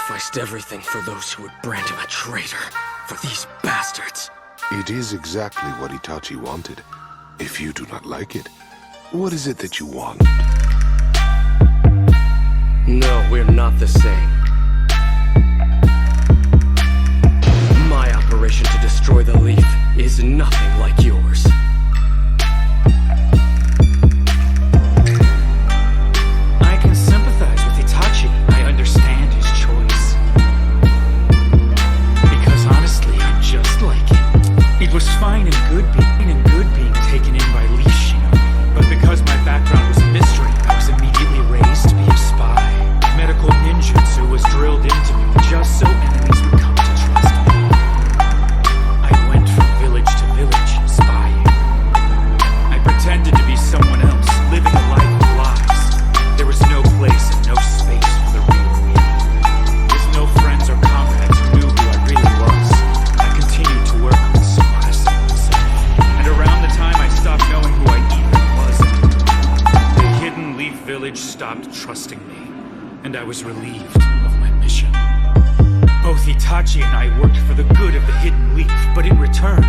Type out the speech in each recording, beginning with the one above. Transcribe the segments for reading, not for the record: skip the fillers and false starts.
sacrificed everything for those who would brand him a traitor. For these bastards. It is exactly what Itachi wanted. If you do not like it, what is it that you want? No, we're not the same. My operation to destroy the leaf is nothing like yours. I can sympathize with Itachi. I understand his choice. Because honestly, I'm just like him. It was fine and good being taken in by Leaf Shinobi. But because my background was a mystery, I was immediately raised to be a spy. Medical ninjutsu was drilled into me just so enemies would come to trust me. I went from village to village, spying. I pretended to be someone else, living a life of lies. There was no place and no space for the real me. With no friends or comrades who knew who I really was, I continued to work on suppressing myself. And around the time I stopped knowing who I even was, the hidden Leaf Village stopped trusting me. And I was relieved of my mission. Both Itachi and I worked for the good of the Hidden Leaf, but in return,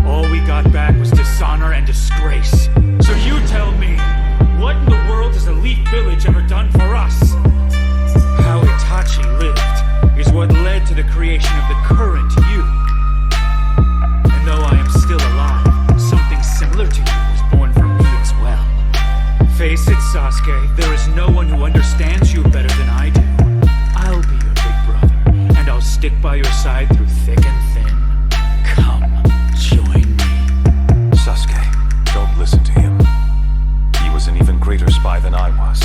all we got back was dishonor and disgrace. So you tell me, what in the world has a Leaf Village ever done for us? How Itachi lived is what led to the creation of the current you. And though I am still alive, something similar to you was born from me as well. Face it, Sasuke, there is no one who understands you better than I do. I'll be your big brother, and I'll stick by your side through thick and thin. Come, join me. Sasuke, don't listen to him. He was an even greater spy than I was,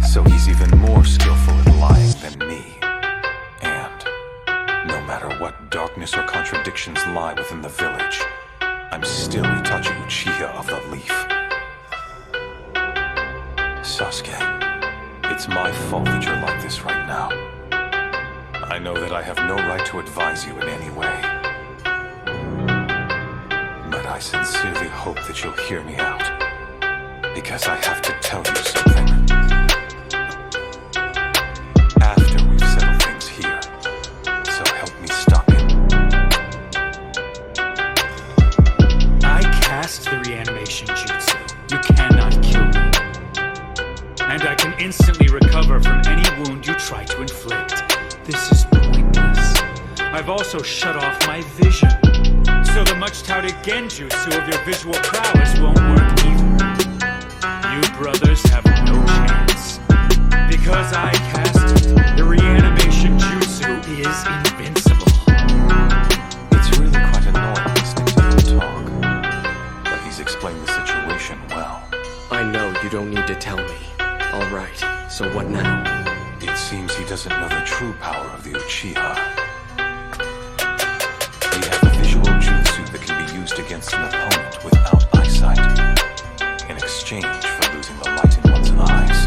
so he's even more skillful at lying than me. And no matter what darkness or contradictions lie within the village, I'm still Itachi Uchiha of the Leaf. Sasuke, it's my fault that you're like this right now. I know that I have no right to advise you in any way. But I sincerely hope that you'll hear me out, because I have to tell you something. After we've settled things here, so help me stop it. I cast the reanimation jutsu. You cannot kill me. And I can instantly recover from any wound you try to inflict. This is pointless. I've also shut off my vision, so the much-touted genjutsu of your visual prowess won't work either. You brothers have no chance. Because I cast it, the reanimation jutsu is invincible. It's really quite annoying listening to him talk, but he's explained the situation well. I know you don't need to tell me. Alright, so what now? It seems he doesn't know the true power of the Uchiha. We have a visual jutsu that can be used against an opponent without eyesight, in exchange for losing the light in one's eyes.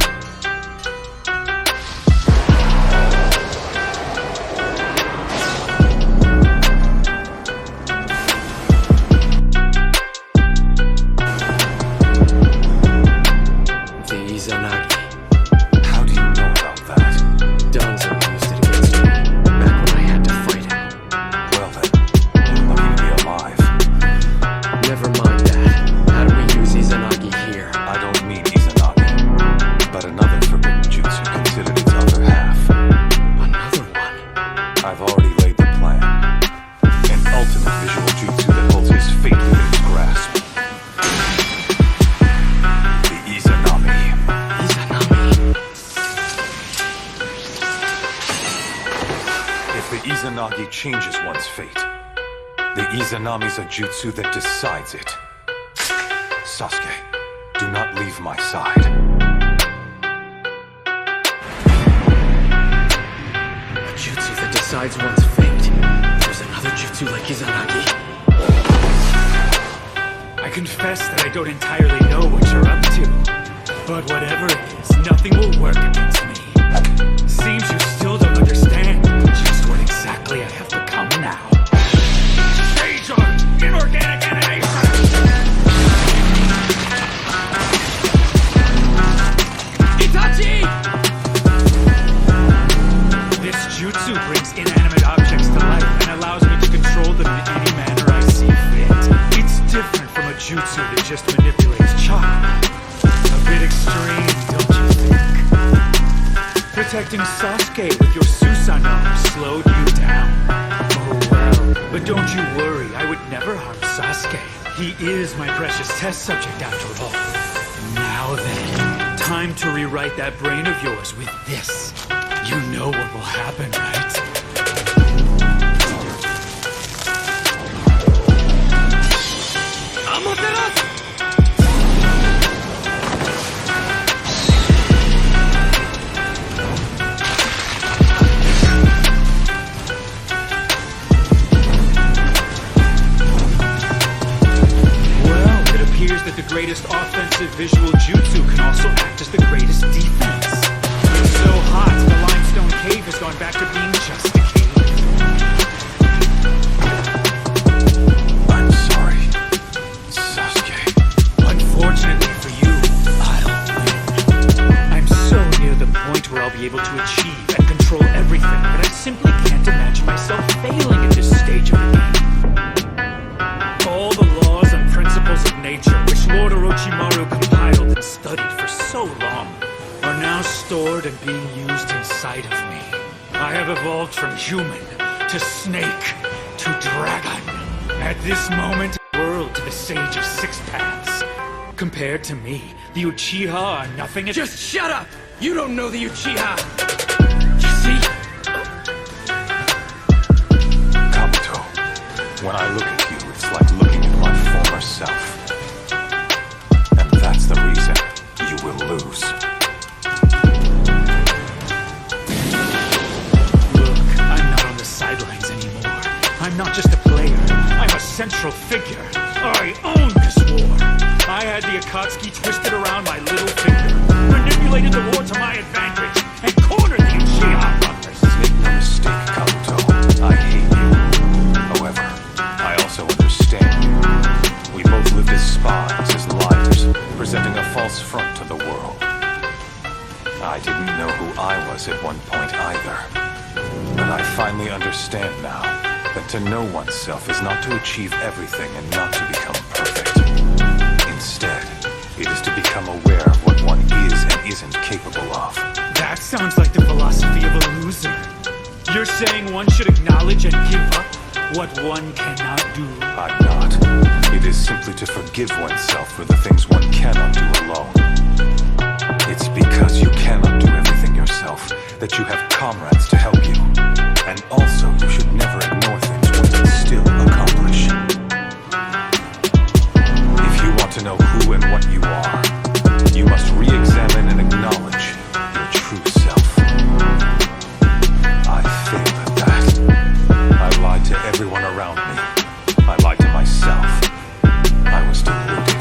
The Izanagi. How do you know about that? Danzo used it against me, back when I had to fight him. Well then, you're lucky to be alive. Never mind that. How do we use Izanagi here? I don't mean Izanagi, but another forbidden jutsu considered its other half. Another one? I've already laid the plan. An ultimate visual jutsu that holds his fate within its grasp. The Izanami. Izanami? If the Izanagi changes one's fate, the Izanami's a jutsu that decides it. Sasuke, do not leave my side. A jutsu that decides one's fate. There's another jutsu like Izanagi. I confess that I don't entirely know what you're up to. But whatever it is, nothing will work against me. Seems you still don't understand just what exactly I have become now. Stage your inorganic animation! Itachi! This jutsu jutsu brings inanimate objects to life and allows me to control them in any manner I see fit. It's different from a jutsu that just manipulates chakra. A bit extreme, don't you think? Protecting Sasuke with your Susanoo slowed you down. Oh well, but don't you worry, I would never harm Sasuke. He is my precious test subject after all. Now then, time to rewrite that brain of yours with this. You know what will happen, right? That the greatest offensive visual jutsu can also act as the greatest defense. It's so hot, the limestone cave has gone back to being just a cave. I'm sorry, Sasuke. Unfortunately for you, I'll win. I'm so near the point where I'll be able to achieve and control everything, but I simply can't imagine myself failing at this stage of the game. All the laws and principles of nature, which Lord Orochimaru compiled and studied for so long, are now stored and being used inside of me. I have evolved from human to snake to dragon. At this moment, world to the sage of six paths. Compared to me, the Uchiha are nothing. Just shut up! You don't know the Uchiha! You see? Kabuto, when I look at you, it's like looking at my former self. And that's the reason you will lose. Look, I'm not on the sidelines anymore. I'm not just a player. I'm a central figure. I own this war. I had the Akatsuki twisted around my little finger, manipulated the war to my advantage, and cornered the Uchiha brothers. Make no mistake, Kabuto. I hate you. However, I also understand you. We both lived as spies, as liars, presenting a false front to the world. I didn't know who I was at one point either. But I finally understand now that to know oneself is not to achieve everything and not to become perfect. Instead, it is to become aware of what one is and isn't capable of. That sounds like the philosophy of a loser. You're saying one should acknowledge and give up what one cannot do? I'm not. It is simply to forgive oneself for the things one cannot do alone. It's because you cannot do everything yourself that you have comrades to help you. And also, you should never ignore things one can still accomplish. If you want to know who and what you are, you must re-examine and acknowledge your true self. I failed at that. I lied to everyone around me. I lied to myself. I was deluded.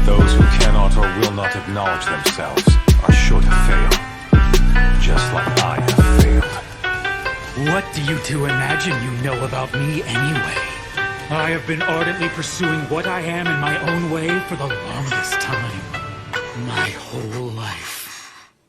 Those who cannot or will not acknowledge themselves are sure to fail. Just like I have failed. What do you two imagine you know about me anyway? I have been ardently pursuing what I am in my own way for the longest time. My whole life.